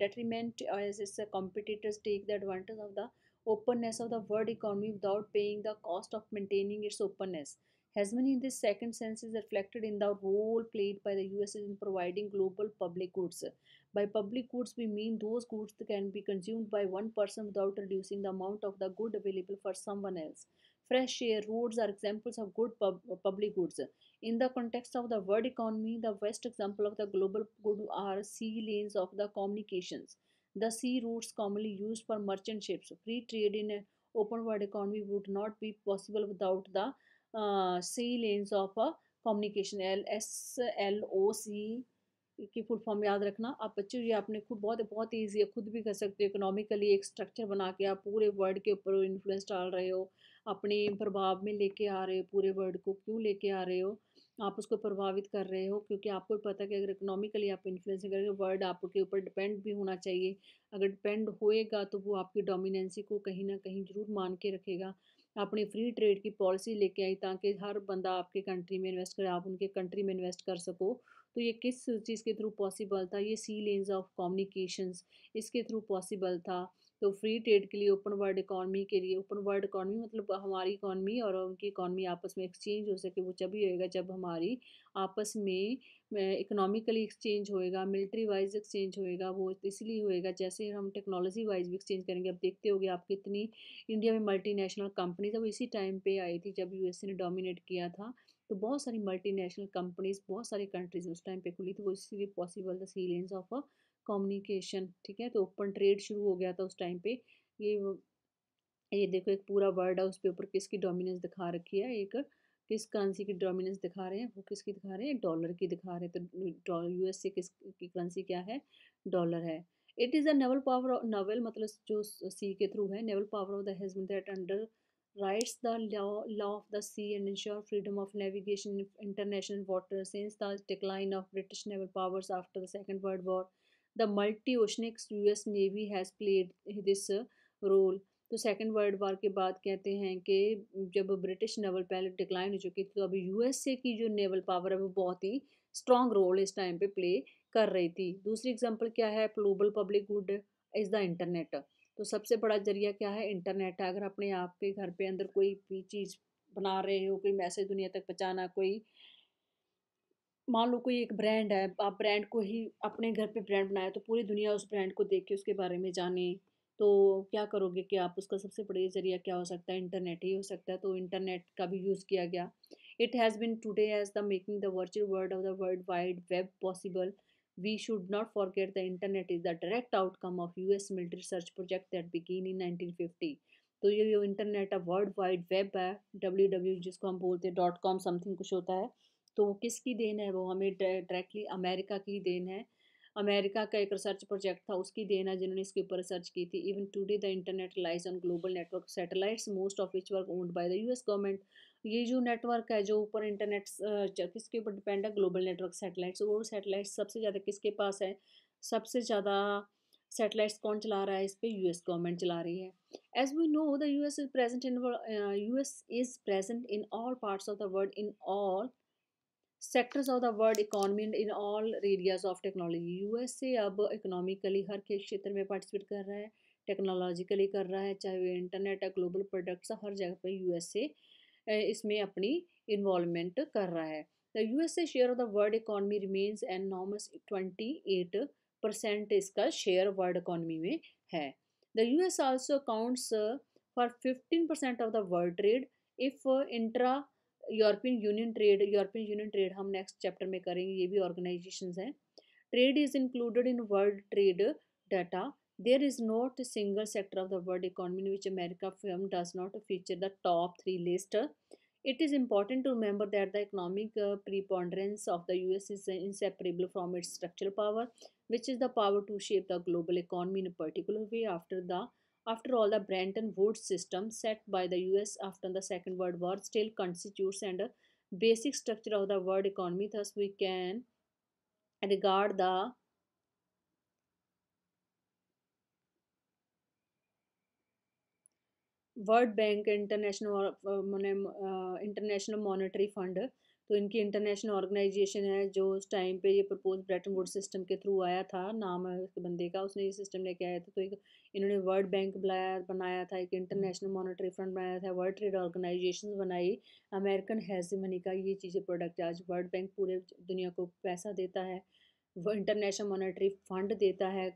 detriment as its competitors take the advantage of the openness of the world economy without paying the cost of maintaining its openness. Hegemony in this second sense is reflected in the role played by the US in providing global public goods. By public goods, we mean those goods that can be consumed by one person without reducing the amount of the good available for someone else. Fresh air, roads are examples of good public goods. In the context of the world economy, the best example of the global good are sea lanes of the communications. The sea routes commonly used for merchant ships. Free trade in an open world economy would not be possible without the sea lanes of communication. LSLOC की full form याद रखना। आप बच्चों, ये आपने खुद बहुत बहुत ईजी है, खुद भी कर सकते हो। इकोनॉमिकली एक स्ट्रक्चर बना के आप पूरे वर्ल्ड के ऊपर इन्फ्लुएंस डाल रहे हो, अपने प्रभाव में लेके आ रहे हो। पूरे वर्ल्ड को क्यों लेके आ रहे हो? आप उसको प्रभावित कर रहे हो क्योंकि आपको पता है कि अगर इकोनॉमिकली आप इन्फ्लुएंस करेंगे, वर्ल्ड आपके ऊपर डिपेंड भी होना चाहिए। अगर डिपेंड होएगा तो वो आपकी डोमिनेंसी को कहीं ना कहीं ज़रूर मान के रखेगा। आपने फ्री ट्रेड की पॉलिसी लेके आई ताकि हर बंदा आपके कंट्री में इन्वेस्ट करे, आप उनके कंट्री में इन्वेस्ट कर सको। तो ये किस चीज़ के थ्रू पॉसिबल था? ये सी लेन्स ऑफ कम्युनिकेशंस, इसके थ्रू पॉसिबल था। तो फ्री ट्रेड के लिए, ओपन वर्ल्ड इकॉनमी के लिए, ओपन वर्ल्ड इकॉनमी मतलब हमारी इकॉनमी और उनकी इकॉनमी आपस में एक्सचेंज हो सके, वो जब ही होएगा जब हमारी आपस में इकोनॉमिकली एक्सचेंज होएगा, मिलिट्री वाइज एक्सचेंज होएगा। वो इसलिए होएगा जैसे हम टेक्नोलॉजी वाइज भी एक्सचेंज करेंगे। अब देखते होगे आप कितनी इंडिया में मल्टीनेशनल कंपनीज, अब इसी टाइम पे आई थी जब यूएसए ने डोमिनेट किया था। तो बहुत सारी मल्टीनेशनल कंपनीज बहुत सारी कंट्रीज उस टाइम पे खुली थी, वो इसीलिए पॉसिबल था, सी लेन्स ऑफ अ कम्युनिकेशन। ठीक है, तो ओपन ट्रेड शुरू हो गया था उस टाइम पे। ये ये देखो एक पूरा वर्ड है, उस पे ऊपर किसकी डोमिनेंस दिखा रखी है, एक किस करेंसी की डोमिनेंस दिखा रहे हैं, वो किसकी दिखा रहे हैं? डॉलर की दिखा रहे हैं। तो यूएसए किस की करेंसी क्या है? डॉलर है। It is a naval power, naval मतलब जो सी के थ्रू है, naval power of the hegemon that under writes the law of the sea and ensure freedom of navigation in international waters. Since the decline of British naval powers after the Second World War, the multi-oceanic US Navy has played this role. तो second world war के बाद कहते हैं कि जब British naval पहले decline हो चुकी थी, तो अभी यूएसए की जो नेवल पावर है वो बहुत ही स्ट्रॉन्ग रोल इस टाइम पे प्ले कर रही थी। दूसरी एग्जांपल क्या है? Global public good is the internet. तो सबसे बड़ा जरिया क्या है? इंटरनेट है। अगर अपने आप के घर पे अंदर कोई भी चीज़ बना रहे हो, कोई मैसेज दुनिया तक पहुँचाना, कोई मान लो कोई एक ब्रांड है, आप ब्रांड को ही अपने घर पे ब्रांड बनाया तो पूरी दुनिया उस ब्रांड को देख के उसके बारे में जाने, तो क्या करोगे कि आप उसका सबसे बड़ा ज़रिया क्या हो सकता है? इंटरनेट ही हो सकता है, तो इंटरनेट का भी यूज़ किया गया। It has been today as the making the virtual world of the world wide web possible. We should not forget the internet is the direct outcome of US military research project that begin in 1950। तो ये जो internet है world wide web है, W W जिसको हम बोलते हैं dot com something कुछ होता है, तो वो किसकी देन है? वो हमें डायरेक्टली अमेरिका की देन है। अमेरिका का एक रिसर्च प्रोजेक्ट था, उसकी देन है जिन्होंने इसके ऊपर रिसर्च की थी। Even today the internet lies on global network satellites most of which work owned by the US government. ये जो नेटवर्क है जो ऊपर इंटरनेट किसके ऊपर डिपेंड है? Global network satellites. वो सैटेलाइट्स सबसे ज़्यादा किसके पास है? सबसे ज़्यादा सैटेलाइट्स कौन चला रहा है? इस पे यूएस गवर्नमेंट चला रही है। As we know the US is present in all parts of the world in all sectors of the world economy in all areas of technology. USA अब इकोनॉमिकली हर के क्षेत्र में पार्टिसिपेट कर रहा है, टेक्नोलॉजिकली कर रहा है, चाहे वो इंटरनेट है, ग्लोबल प्रोडक्ट्स, हर जगह पे यूएसए इसमें अपनी इन्वॉल्वमेंट कर रहा है। The USA share of the world economy remains enormous 28% इसका शेयर वर्ल्ड इकोनॉमी में है। The US also accounts for 15% of the world trade. If intra European Union trade हम नेक्स्ट चैप्टर में करेंगे, ये भी ऑर्गेनाइजेशंस हैं। Trade is included in world trade data. There is not a single sector of the world economy in which America firm does not feature the top three list. It is important to remember that the economic preponderance of the US is inseparable from its structural power, which is the power to shape the global economy in a particular way. After all, the Bretton Woods system set by the US after the Second World War still constitutes and a basic structure of the world economy. Thus, we can regard the world bank international monetary fund, तो इनकी international organisation है जो उस time पे ये propose Brayton would system के through आया था, नाम है उसके बंदे का, उसने ये सिस्टम लेके आया था। तो एक इन्होंने वर्ल्ड बैंक बनाया था, एक इंटरनेशनल मॉनेटरी फंड बनाया था, वर्ल्ड ट्रेड ऑर्गेनाइजेशन बनाई, अमेरिकन हेजेमनी का ये चीज़ें प्रोडक्ट है। आज वर्ल्ड बैंक पूरे दुनिया को पैसा देता है, वो इंटरनेशनल मॉनेटरी फंड देता है,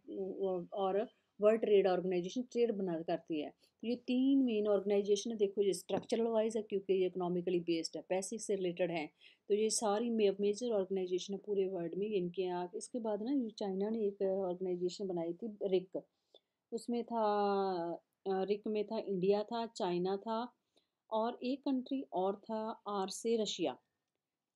और वर्ल्ड ट्रेड ऑर्गेनाइजेशन ट्रेड बना करती है। तो ये तीन मेन ऑर्गेनाइजेशन है। देखो ये स्ट्रक्चरल वाइज है क्योंकि ये इकोनॉमिकली बेस्ड है, पैसे से रिलेटेड हैं, तो ये सारी मेजर ऑर्गेनाइजेशन है पूरे वर्ल्ड में इनके यहाँ। इसके बाद ना चाइना ने एक ऑर्गेनाइजेशन बनाई थी रिक, उसमें था रिक में था इंडिया था, चाइना था, और एक कंट्री और था आर से रशिया।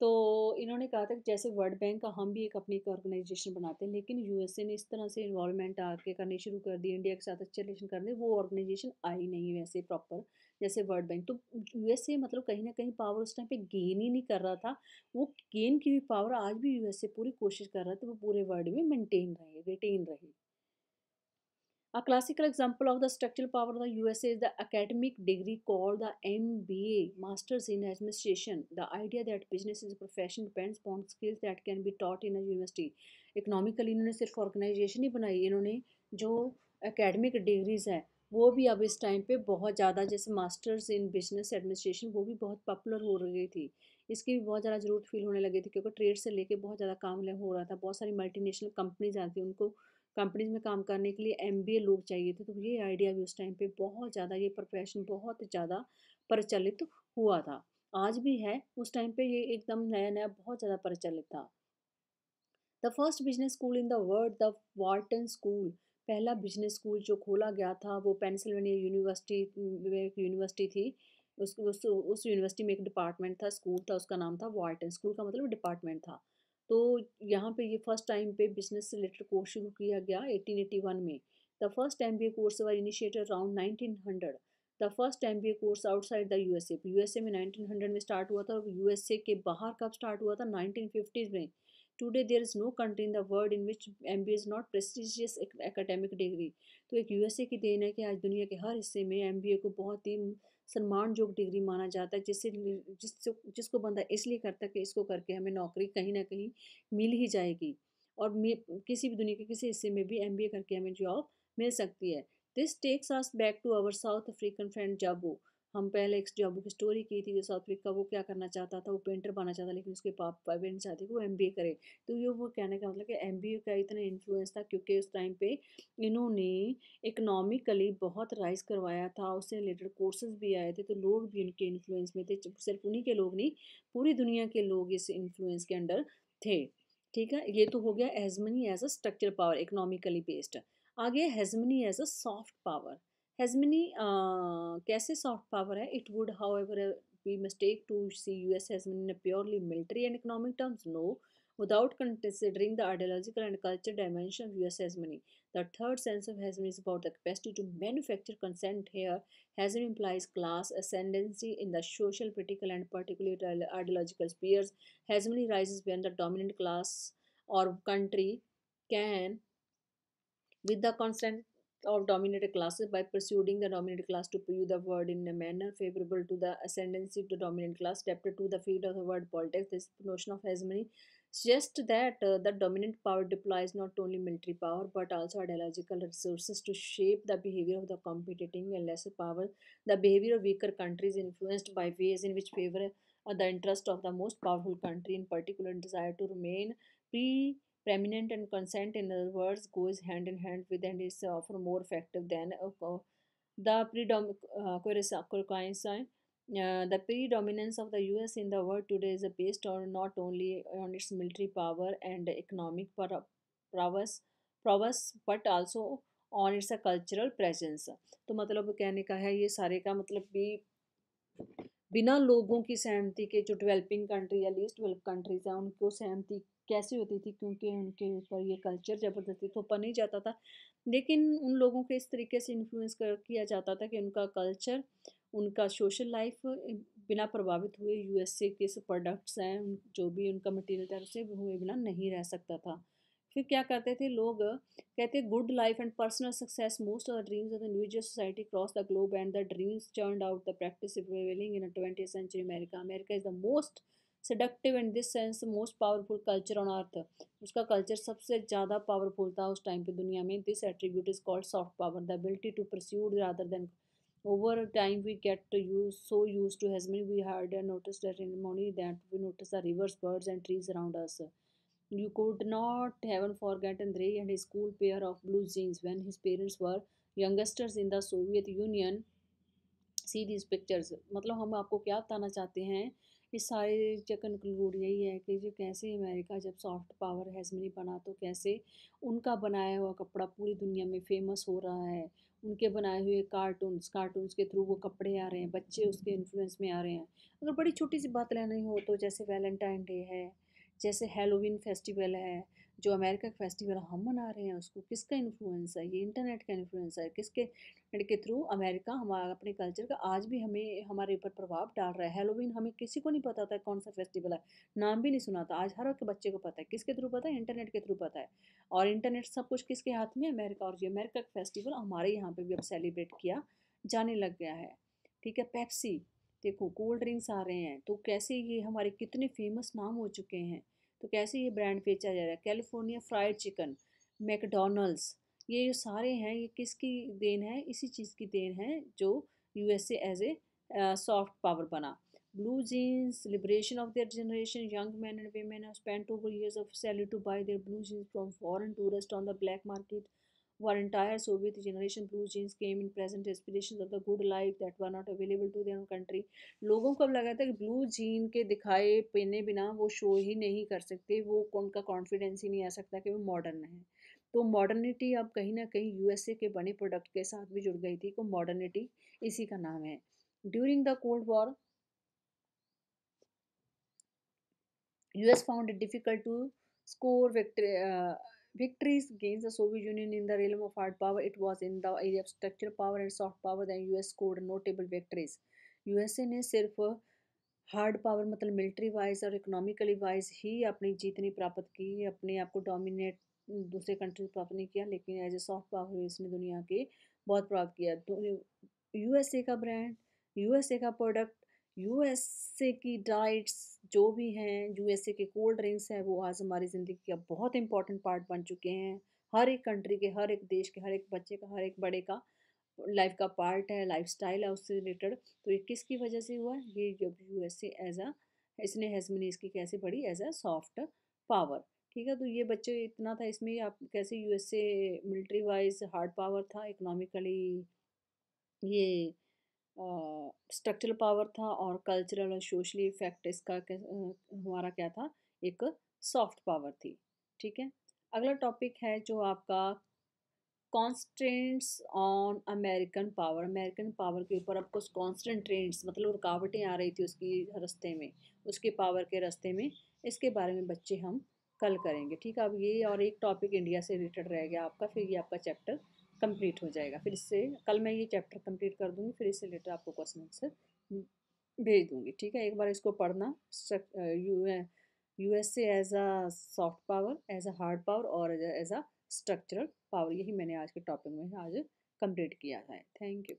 तो इन्होंने कहा था कि जैसे वर्ल्ड बैंक का हम भी एक अपनी एक ऑर्गेनाइजेशन बनाते हैं, लेकिन यूएसए ने इस तरह से इन्वॉल्वमेंट आके करनी शुरू कर दी, इंडिया के साथ अच्छे रिलेशन करने, वो ऑर्गेनाइजेशन आई नहीं वैसे प्रॉपर जैसे वर्ल्ड बैंक। तो यूएसए मतलब कहीं ना कहीं पावर उस टाइम पे गेन ही नहीं कर रहा था। वो गेन की हुई पावर आज भी यूएसए पूरी कोशिश कर रहा था वो पूरे वर्ल्ड में मेंटेन रहे, रिटेन रहे। A classical example of the structural power of the USA is the academic degree called the MBA, Masters in Administration. The idea that business is a profession depends upon skills that can be taught in a university. Economically इन्होंने सिर्फ organisation ही बनाई, इन्होंने जो academic degrees हैं वो भी अब इस टाइम पे बहुत ज़्यादा, जैसे मास्टर्स इन बिजनेस एडमिनिस्ट्रेशन, वो भी बहुत पॉपुलर हो रही थी। इसकी भी बहुत ज़्यादा ज़रूरत फील होने लगी थी क्योंकि ट्रेड से लेके बहुत ज़्यादा काम हो रहा था, बहुत सारी मल्टीनेशनल कंपनीज आती थी, उनको कंपनीज में काम करने के लिए एमबीए लोग चाहिए थे। तो ये आइडिया भी उस टाइम पे बहुत ज़्यादा, ये प्रोफेशन बहुत ज़्यादा प्रचलित हुआ था, आज भी है। उस टाइम पे ये एकदम नया नया बहुत ज़्यादा प्रचलित था। The first business school in the world, the Wharton school, पहला बिजनेस स्कूल जो खोला गया था वो पेंसिल्वेनिया यूनिवर्सिटी में, एक यूनिवर्सिटी थी, उस यूनिवर्सिटी में एक डिपार्टमेंट था, स्कूल था, उसका नाम था वार्टन। स्कूल का मतलब डिपार्टमेंट था। तो यहाँ पे ये फर्स्ट टाइम पे बिजनेस से रिलेटेड कोर्स शुरू किया गया 1881 में। The first MBA course were initiated around 1900। The first MBA course outside the USA, USA में 1900 में स्टार्ट हुआ था, और यूएसए के बाहर कब स्टार्ट हुआ था? 1950s में। Today there is no country in the world in which MBA is not prestigious academic degree. तो एक यूएसए की देन है कि आज दुनिया के हर हिस्से में एमबीए को बहुत ही सम्मानजोग डिग्री माना जाता है, जिसको बंदा इसलिए करता है कि इसको करके हमें नौकरी कहीं ना कहीं मिल ही जाएगी, और किसी भी दुनिया के किसी हिस्से में भी एमबीए करके हमें जॉब मिल सकती है। This takes us back to our South African friend Jabo. हम पहले एक जॉब की स्टोरी की थी, जो साउथ अफ्रीका, वो क्या करना चाहता था, वो पेंटर बनना चाहता, लेकिन उसके पापा पेरेंट्स चाहते कि वो एमबीए करे। तो ये वो कहने का मतलब कि एमबीए का इतना इन्फ्लुएंस था, क्योंकि उस टाइम पे इन्होंने इकोनॉमिकली बहुत राइज करवाया था, उससे रिलेटेड कोर्सेज भी आए थे, तो लोग भी उनके इन्फ्लुएंस में थे। सिर्फ उन्हीं के लोग नहीं, पूरी दुनिया के लोग इस इन्फ्लुएंस के अंडर थे। ठीक है, ये तो हो गया hegemony as a structure power, economically based. आगे hegemony as a soft power. Hegemony कैसे सॉफ्ट पावर है? It would however be mistake to see US hegemony in a purely military and economic terms. No, without considering the ideological and cultural dimension of US hegemony. The third sense of hegemony is about the capacity to manufacture consent. Here, hegemony implies class ascendancy in the social, political, and particularly ideological spheres. Hegemony rises when the dominant class or country can, with the consent of dominated classes, by persuading the dominated class to view the world in a manner favorable to the ascendancy of the dominant class. Chapter 2, the field of the word politics. This notion of hegemony suggests that the dominant power deploys not only military power but also ideological resources to shape the behavior of the competing and lesser power. The behavior of weaker countries influenced by ways in which favor the interest of the most powerful country, in particular desire to remain pre preeminent, and consent, in other words, goes hand in hand with and is often more effective than the the predominance of the US in the world today is based on not only on its military power and economic prowess, but also on its cultural presence. तो मतलब कहने का है ये सारे का मतलब भी बिना लोगों की सहमति के, जो डेवलपिंग कंट्री या लीस्ट डेवलप कंट्रीज हैं, उनको सहमति कैसे होती थी, क्योंकि उनके ऊपर ये कल्चर ज़बरदस्ती थोपा नहीं जाता था, लेकिन उन लोगों के इस तरीके से इन्फ्लुएंस कर किया जाता था कि उनका कल्चर, उनका सोशल लाइफ बिना प्रभावित हुए यूएसए के प्रोडक्ट्स हैं, जो भी उनका मटेरियल था, उससे हुए बिना नहीं रह सकता था। फिर क्या करते थे लोग? कहते good life and personal success most of the dreams of the individual society cross the globe and the dreams turned out the practice prevailing in 20th century America. America is the most seductive in this sense most powerful culture on earth। उसका culture सबसे ज़्यादा powerful था उस time पे दुनिया में। This attribute is called soft power, the ability to pursue rather than. over time we get to use so used to hegemony we had noticed that in money that we notice the rivers, birds and trees around us. You could not have forgotten Ray and his school pair of blue jeans when his parents were youngsters in the Soviet Union. See these pictures। मतलब हम आपको क्या बताना चाहते हैं, इस सारे जो कंक्लूड यही है कि जो कैसे अमेरिका जब सॉफ्ट पावर हेजमनी बना, तो कैसे उनका बनाया हुआ कपड़ा पूरी दुनिया में फेमस हो रहा है। उनके बनाए हुए कार्टून्स के थ्रू वो कपड़े आ रहे हैं, बच्चे उसके इन्फ्लुएंस में आ रहे हैं। अगर बड़ी छोटी सी बात लेनी हो तो जैसे वैलेंटाइन डे है, जैसे हैलोवीन फेस्टिवल है, जो अमेरिका का फेस्टिवल हम मना रहे हैं, उसको किसका इन्फ्लुएंस है? ये इंटरनेट का इन्फ्लुएंस है। किसके के थ्रू अमेरिका हमारा अपने कल्चर का आज भी हमें हमारे ऊपर प्रभाव डाल रहा है। हेलोवीन हमें किसी को नहीं पता था कौन सा फेस्टिवल है, नाम भी नहीं सुना था। आज हर एक बच्चे को पता है। किसके थ्रू पता है? इंटरनेट के थ्रू पता है। और इंटरनेट सब कुछ किसके हाथ में है? अमेरिका। और ये अमेरिका का फेस्टिवल हमारे यहाँ पे भी अब सेलिब्रेट किया जाने लग गया है। ठीक है, पेप्सी देखो, कोल्ड ड्रिंक्स आ रहे हैं, तो कैसे ये हमारे कितने फेमस नाम हो चुके हैं, तो कैसे ये ब्रांड बेचा जा रहा है। कैलिफोर्निया फ्राइड चिकन, मैकडोनल्ड्स, ये जो सारे हैं, ये किसकी देन है? इसी चीज़ की देन है जो USA as a soft power बना। Blue jeans liberation of their generation, young man and women have spent over years of salary to buy their blue jeans from foreign tourists on the black market. For entire Soviet generation, blue jeans came in present aspirations of the good life that were not available to their own country. लोगों को अब लगा था कि blue gene के दिखाए पहने बिना वो शो ही नहीं कर सकते, वो उनका कॉन्फिडेंस ही नहीं आ सकता कि वो मॉडर्न है। तो मॉडर्निटी अब कहीं ना कहीं यूएसए के बने प्रोडक्ट के साथ भी जुड़ गई थी, तो मॉडर्निटी इसी का नाम है। During the cold war US found it difficult to score victories against the Soviet Union in the realm of hard power. It was in the area of structural power and soft power that US scored notable victories. USA ने सिर्फ hard power मतलब military wise और economically wise ही अपनी जीत नहीं प्राप्त की, अपने आप को डोमिनेट दूसरे कंट्री प्राप्त नहीं किया, लेकिन एज ए सॉफ्ट पावर इसने दुनिया के बहुत प्राप्त किया। तो यूएसए का ब्रांड, यूएसए का प्रोडक्ट, यूएसए की डाइट्स जो भी हैं, यूएसए के कोल्ड ड्रिंक्स हैं, वो आज हमारी ज़िंदगी का बहुत इंपॉर्टेंट पार्ट बन चुके हैं। हर एक कंट्री के, हर एक देश के, हर एक बच्चे का, हर एक बड़े का लाइफ का पार्ट है, लाइफस्टाइल है उससे रिलेटेड। तो ये किसकी वजह से हुआ? ये जब यूएसए एज अ इसने हेजमनी इसकी कैसे बढ़ी एज अ सॉफ्ट पावर। ठीक है, तो ये बच्चे इतना था इसमें आप कैसे USA military wise hard power था, इकोनॉमिकली ये स्ट्रक्चरल पावर था, और कल्चरल और सोशली इफेक्ट इसका हमारा क्या था, एक सॉफ्ट पावर थी। ठीक है, अगला टॉपिक है जो आपका constants on American power. American power के ऊपर अब कुछ कॉन्स्टेंट्रेंट्स मतलब रुकावटें आ रही थी उसकी रास्ते में, उसके पावर के रास्ते में। इसके बारे में बच्चे हम कल करेंगे। ठीक है, अब ये और एक टॉपिक इंडिया से रिलेटेड रह गया आपका, फिर ये आपका चैप्टर कंप्लीट हो जाएगा। फिर इससे कल मैं ये चैप्टर कंप्लीट कर दूंगी, फिर इससे रिलेटेड आपको क्वेश्चन आंसर भेज दूंगी। ठीक है, एक बार इसको पढ़ना। USA as a soft power, as a hard power, और एज अ स्ट्रक्चरल पावर। यही मैंने आज के टॉपिक में आज कंप्लीट किया है। Thank you.